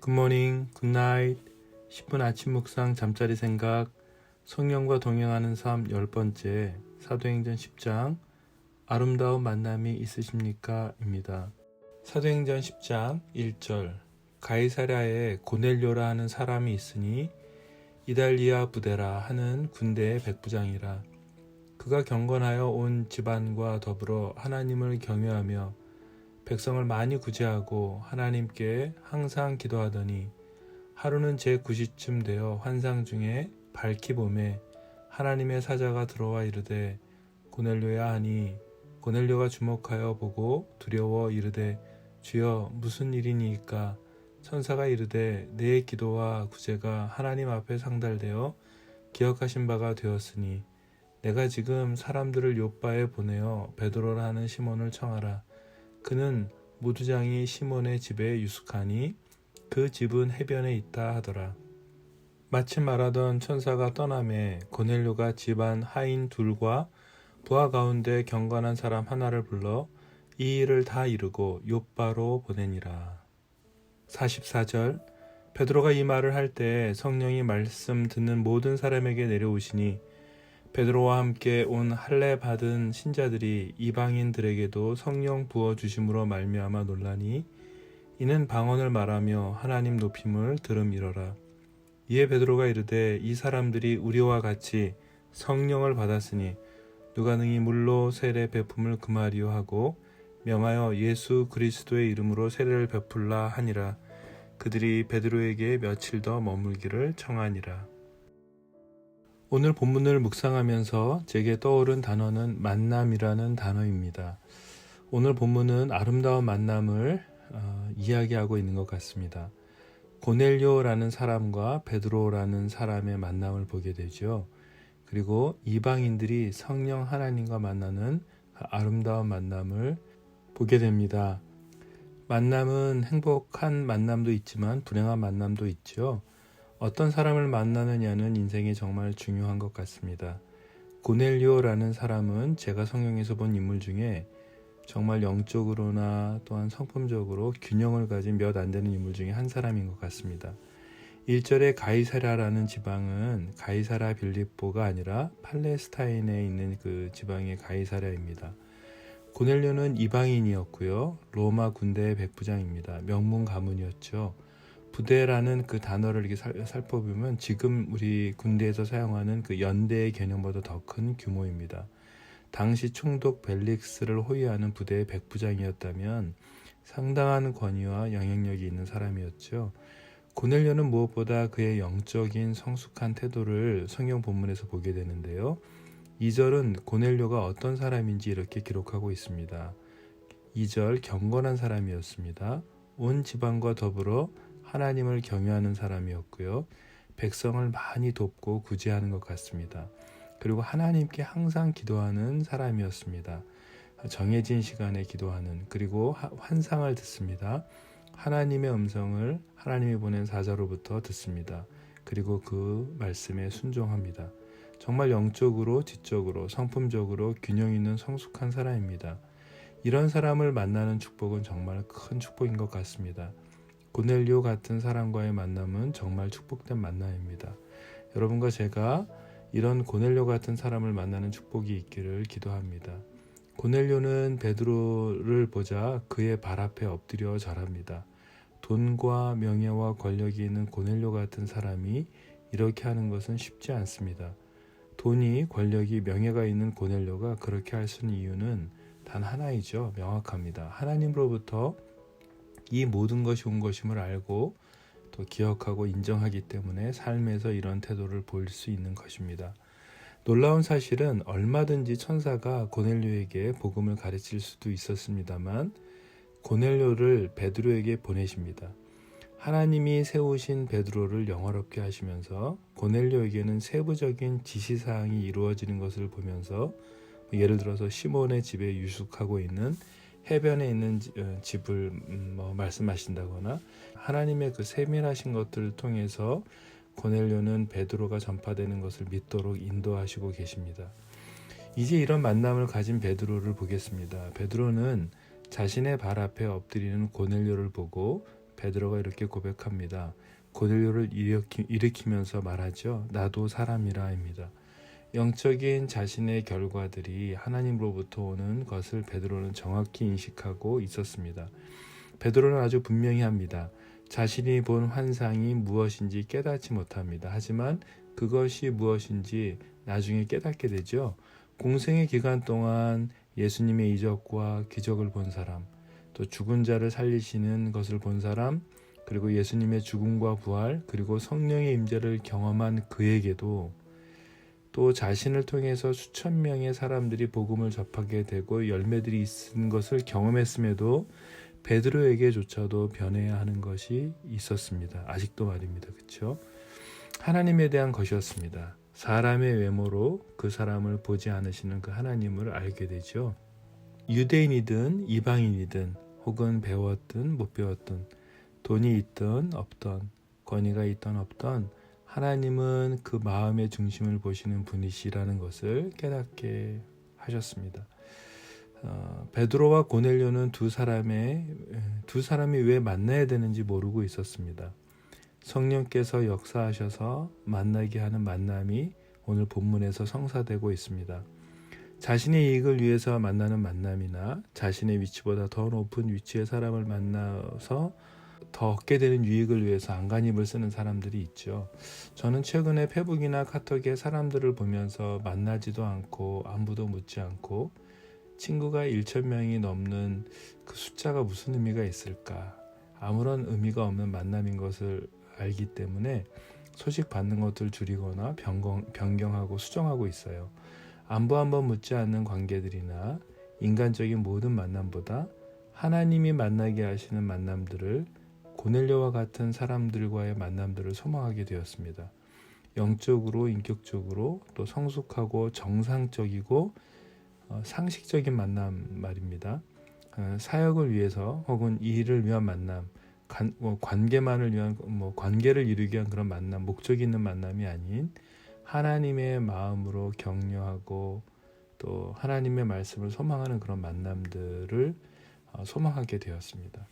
굿모닝, 굿나잇, 10분 아침 묵상 잠자리 생각, 성령과 동행하는 삶 10번째, 사도행전 10장, 아름다운 만남이 있으십니까? 입니다. 사도행전 10장 1절, 가이사랴에 고넬료라 하는 사람이 있으니 이달리아 부대라 하는 군대의 백부장이라. 그가 경건하여 온 집안과 더불어 하나님을 경외하며 백성을 많이 구제하고 하나님께 항상 기도하더니 하루는 제9시쯤 되어 환상 중에 밝히 보매 하나님의 사자가 들어와 이르되 고넬료야 하니 고넬료가 주목하여 보고 두려워 이르되 주여 무슨 일이니이까? 천사가 이르되 내 기도와 구제가 하나님 앞에 상달되어 기억하신 바가 되었으니 내가 지금 사람들을 욥바에 보내어 베드로라 하는 시몬을 청하라. 그는 무두장이 시몬의 집에 유숙하니 그 집은 해변에 있다 하더라. 마침 말하던 천사가 떠나매 고넬료가 집안 하인 둘과 부하 가운데 경건한 사람 하나를 불러 이 일을 다 이루고 욥바로 보내니라. 44절, 베드로가 이 말을 할 때 성령이 말씀 듣는 모든 사람에게 내려오시니 베드로와 함께 온 할례 받은 신자들이 이방인들에게도 성령 부어 주심으로 말미암아 놀라니 이는 방언을 말하며 하나님 높임을 들음이러라. 이에 베드로가 이르되 이 사람들이 우리와 같이 성령을 받았으니 누가 능히 물로 세례 베품을 금하리요 하고 명하여 예수 그리스도의 이름으로 세례를 베풀라 하니라. 그들이 베드로에게 며칠 더 머물기를 청하니라. 오늘 본문을 묵상하면서 제게 떠오른 단어는 만남이라는 단어입니다. 오늘 본문은 아름다운 만남을 이야기하고 있는 것 같습니다. 고넬료라는 사람과 베드로라는 사람의 만남을 보게 되죠. 그리고 이방인들이 성령 하나님과 만나는 아름다운 만남을 보게 됩니다. 만남은 행복한 만남도 있지만 불행한 만남도 있죠. 어떤 사람을 만나느냐는 인생에 정말 중요한 것 같습니다. 고넬료라는 사람은 제가 성경에서 본 인물 중에 정말 영적으로나 또한 성품적으로 균형을 가진 몇 안 되는 인물 중에 한 사람인 것 같습니다. 1절에 가이사랴라는 지방은 가이사랴 빌립보가 아니라 팔레스타인에 있는 그 지방의 가이사랴입니다. 고넬료는 이방인이었고요. 로마 군대의 백부장입니다. 명문 가문이었죠. 부대라는 그 단어를 이렇게 살펴보면 지금 우리 군대에서 사용하는 그 연대의 개념보다 더 큰 규모입니다. 당시 총독 벨릭스를 호위하는 부대의 백부장이었다면 상당한 권위와 영향력이 있는 사람이었죠. 고넬료는 무엇보다 그의 영적인 성숙한 태도를 성경 본문에서 보게 되는데요. 2절은 고넬료가 어떤 사람인지 이렇게 기록하고 있습니다. 2절, 경건한 사람이었습니다. 온 집안과 더불어 하나님을 경외하는 사람이었고요. 백성을 많이 돕고 구제하는 것 같습니다. 그리고 하나님께 항상 기도하는 사람이었습니다. 정해진 시간에 기도하는, 그리고 환상을 듣습니다. 하나님의 음성을 하나님이 보낸 사자로부터 듣습니다. 그리고 그 말씀에 순종합니다. 정말 영적으로, 지적으로, 성품적으로 균형 있는 성숙한 사람입니다. 이런 사람을 만나는 축복은 정말 큰 축복인 것 같습니다. 고넬료 같은 사람과의 만남은 정말 축복된 만남입니다. 여러분과 제가 이런 고넬료 같은 사람을 만나는 축복이 있기를 기도합니다. 고넬료는 베드로를 보자 그의 발 앞에 엎드려 절합니다. 돈과 명예와 권력이 있는 고넬료 같은 사람이 이렇게 하는 것은 쉽지 않습니다. 돈이, 권력이, 명예가 있는 고넬료가 그렇게 할 수 있는 이유는 단 하나이죠. 명확합니다. 하나님으로부터 이 모든 것이 온 것임을 알고 또 기억하고 인정하기 때문에 삶에서 이런 태도를 보일 수 있는 것입니다. 놀라운 사실은 얼마든지 천사가 고넬료에게 복음을 가르칠 수도 있었습니다만 고넬료를 베드로에게 보내십니다. 하나님이 세우신 베드로를 영화롭게 하시면서 고넬료에게는 세부적인 지시사항이 이루어지는 것을 보면서 예를 들어서 시몬의 집에 유숙하고 있는 해변에 있는 집을 말씀하신다거나 하나님의 그 세밀하신 것들을 통해서 고넬료는 베드로가 전파되는 것을 믿도록 인도하시고 계십니다. 이제 이런 만남을 가진 베드로를 보겠습니다. 베드로는 자신의 발 앞에 엎드리는 고넬료를 보고 베드로가 이렇게 고백합니다. 고넬료를 일으키면서 말하죠. 나도 사람이라입니다. 영적인 자신의 결과들이 하나님으로부터 오는 것을 베드로는 정확히 인식하고 있었습니다. 베드로는 아주 분명히 합니다. 자신이 본 환상이 무엇인지 깨닫지 못합니다. 하지만 그것이 무엇인지 나중에 깨닫게 되죠. 공생의 기간 동안 예수님의 이적과 기적을 본 사람, 또 죽은 자를 살리시는 것을 본 사람, 그리고 예수님의 죽음과 부활, 그리고 성령의 임재를 경험한 그에게도 또 자신을 통해서 수천 명의 사람들이 복음을 접하게 되고 열매들이 있는 것을 경험했음에도 베드로에게조차도 변해야 하는 것이 있었습니다. 아직도 말입니다. 그렇죠? 하나님에 대한 것이었습니다. 사람의 외모로 그 사람을 보지 않으시는 그 하나님을 알게 되죠. 유대인이든 이방인이든 혹은 배웠든 못 배웠든 돈이 있든 없든 권위가 있든 없든 하나님은 그 마음의 중심을 보시는 분이시라는 것을 깨닫게 하셨습니다. 베드로와 고넬료는 두 사람이 왜 만나야 되는지 모르고 있었습니다. 성령께서 역사하셔서 만나게 하는 만남이 오늘 본문에서 성사되고 있습니다. 자신의 이익을 위해서 만나는 만남이나 자신의 위치보다 더 높은 위치의 사람을 만나서 더 얻게 되는 유익을 위해서 안간힘을 쓰는 사람들이 있죠. 저는 최근에 페북이나 카톡에 사람들을 보면서 만나지도 않고 안부도 묻지 않고 친구가 1,000명이 넘는 그 숫자가 무슨 의미가 있을까? 아무런 의미가 없는 만남인 것을 알기 때문에 소식 받는 것들 줄이거나 변경하고 수정하고 있어요. 안부 한번 묻지 않는 관계들이나 인간적인 모든 만남보다 하나님이 만나게 하시는 만남들을 고넬료와 같은 사람들과의 만남들을 소망하게 되었습니다. 영적으로, 인격적으로 또 성숙하고 정상적이고 상식적인 만남 말입니다. 사역을 위해서 혹은 일을 위한 만남, 관계만을 위한 관계를 이루기 위한 그런 만남, 목적 있는 만남이 아닌 하나님의 마음으로 격려하고 또 하나님의 말씀을 소망하는 그런 만남들을 소망하게 되었습니다.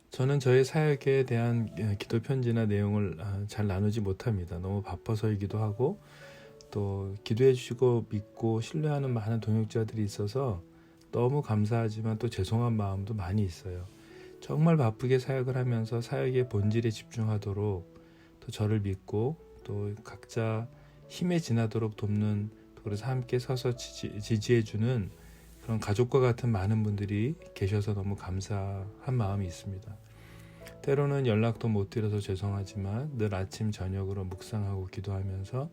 저는 저의 사역에 대한 기도 편지나 내용을 잘 나누지 못합니다. 너무 바빠서이기도 하고 또 기도해 주시고 믿고 신뢰하는 많은 동역자들이 있어서 너무 감사하지만 또 죄송한 마음도 많이 있어요. 정말 바쁘게 사역을 하면서 사역의 본질에 집중하도록 또 저를 믿고 또 각자 힘에 지나도록 돕는, 그래서 함께 서서 지지해주는 그런 가족과 같은 많은 분들이 계셔서 너무 감사한 마음이 있습니다. 때로는 연락도 못 드려서 죄송하지만 늘 아침 저녁으로 묵상하고 기도하면서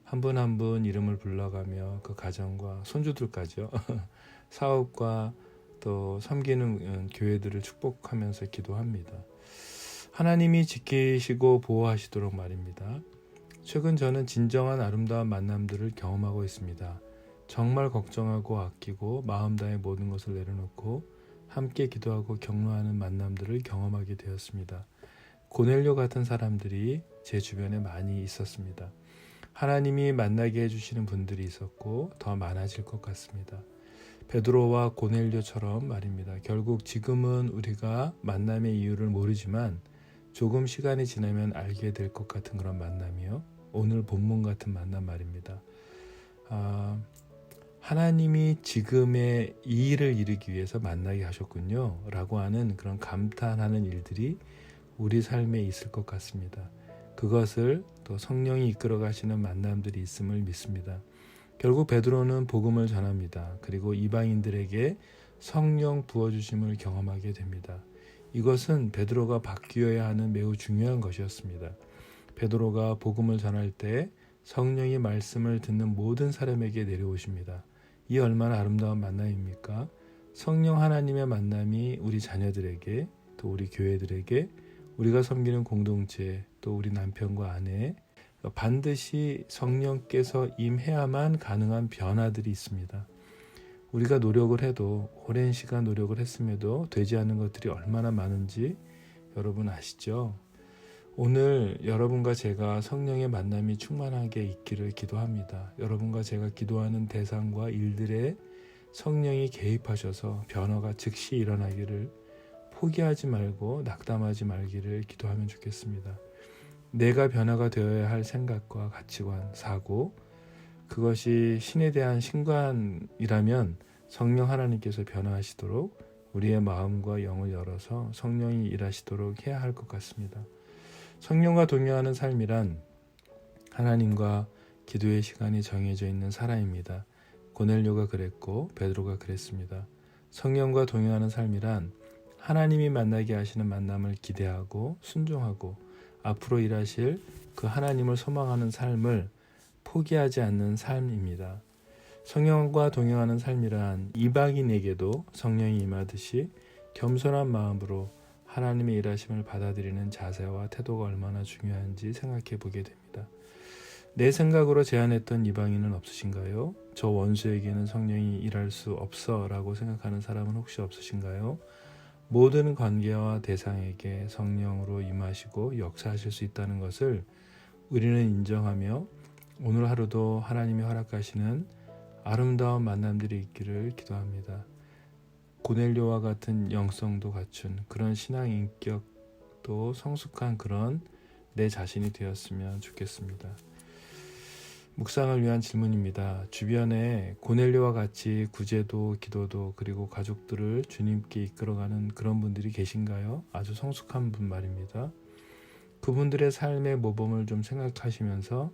한 분 한 분 이름을 불러가며 그 가정과 손주들까지요. 사업과 또 섬기는 교회들을 축복하면서 기도합니다. 하나님이 지키시고 보호하시도록 말입니다. 최근 저는 진정한 아름다운 만남들을 경험하고 있습니다. 정말 걱정하고 아끼고 마음 다해 모든 것을 내려놓고 함께 기도하고 격려하는 만남들을 경험하게 되었습니다. 고넬료 같은 사람들이 제 주변에 많이 있었습니다. 하나님이 만나게 해주시는 분들이 있었고 더 많아질 것 같습니다. 베드로와 고넬료처럼 말입니다. 결국 지금은 우리가 만남의 이유를 모르지만 조금 시간이 지나면 알게 될 것 같은 그런 만남이요. 오늘 본문 같은 만남 말입니다. 하나님이 지금의 이 일을 이루기 위해서 만나게 하셨군요 라고 하는 그런 감탄하는 일들이 우리 삶에 있을 것 같습니다. 그것을 또 성령이 이끌어 가시는 만남들이 있음을 믿습니다. 결국 베드로는 복음을 전합니다. 그리고 이방인들에게 성령 부어주심을 경험하게 됩니다. 이것은 베드로가 바뀌어야 하는 매우 중요한 것이었습니다. 베드로가 복음을 전할 때 성령이 말씀을 듣는 모든 사람에게 내려오십니다. 이 얼마나 아름다운 만남입니까? 성령 하나님의 만남이 우리 자녀들에게, 또 우리 교회들에게, 우리가 섬기는 공동체, 또 우리 남편과 아내, 반드시 성령께서 임해야만 가능한 변화들이 있습니다. 우리가 노력을 해도 오랜 시간 노력을 했음에도 되지 않는 것들이 얼마나 많은지 여러분 아시죠? 오늘 여러분과 제가 성령의 만남이 충만하게 있기를 기도합니다. 여러분과 제가 기도하는 대상과 일들에 성령이 개입하셔서 변화가 즉시 일어나기를 포기하지 말고 낙담하지 말기를 기도하면 좋겠습니다. 내가 변화가 되어야 할 생각과 가치관, 사고, 그것이 신에 대한 신관이라면 성령 하나님께서 변화하시도록 우리의 마음과 영을 열어서 성령이 일하시도록 해야 할 것 같습니다. 성령과 동행하는 삶이란 하나님과 기도의 시간이 정해져 있는 사람입니다. 고넬료가 그랬고 베드로가 그랬습니다. 성령과 동행하는 삶이란 하나님이 만나게 하시는 만남을 기대하고 순종하고 앞으로 일하실 그 하나님을 소망하는 삶을 포기하지 않는 삶입니다. 성령과 동행하는 삶이란 이방인에게도 성령이 임하듯이 겸손한 마음으로 하나님의 일하심을 받아들이는 자세와 태도가 얼마나 중요한지 생각해 보게 됩니다. 내 생각으로 제안했던 이방인은 없으신가요? 저 원수에게는 성령이 일할 수 없어 라고 생각하는 사람은 혹시 없으신가요? 모든 관계와 대상에게 성령으로 임하시고 역사하실 수 있다는 것을 우리는 인정하며 오늘 하루도 하나님이 허락하시는 아름다운 만남들이 있기를 기도합니다. 고넬료와 같은 영성도 갖춘 그런 신앙 인격도 성숙한 그런 내 자신이 되었으면 좋겠습니다. 묵상을 위한 질문입니다. 주변에 고넬료와 같이 구제도 기도도 그리고 가족들을 주님께 이끌어가는 그런 분들이 계신가요? 아주 성숙한 분 말입니다. 그분들의 삶의 모범을 좀 생각하시면서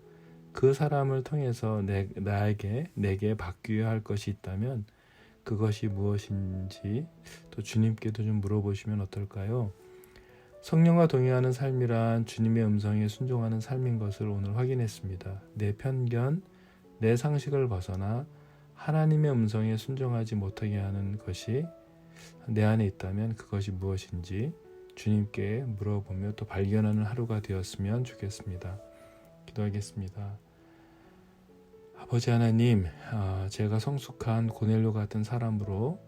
그 사람을 통해서 내게 바뀌어야 할 것이 있다면 그것이 무엇인지 또 주님께도 좀 물어보시면 어떨까요? 성령과 동행하는 삶이란 주님의 음성에 순종하는 삶인 것을 오늘 확인했습니다. 내 편견, 내 상식을 벗어나 하나님의 음성에 순종하지 못하게 하는 것이 내 안에 있다면 그것이 무엇인지 주님께 물어보며 또 발견하는 하루가 되었으면 좋겠습니다. 기도하겠습니다. 아버지 하나님, 제가 성숙한 고넬료 같은 사람으로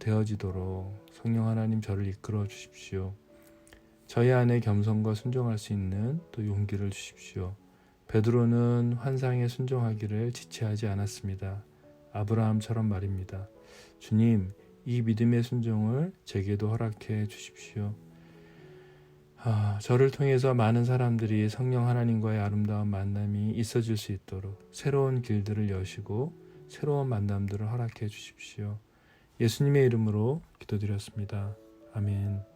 되어지도록 성령 하나님 저를 이끌어 주십시오. 저희 안에 겸손과 순종할 수 있는 또 용기를 주십시오. 베드로는 환상에 순종하기를 지체하지 않았습니다. 아브라함처럼 말입니다. 주님, 이 믿음의 순종을 제게도 허락해 주십시오. 저를 통해서 많은 사람들이 성령 하나님과의 아름다운 만남이 있어질 수 있도록 새로운 길들을 여시고 새로운 만남들을 허락해 주십시오. 예수님의 이름으로 기도드렸습니다. 아멘.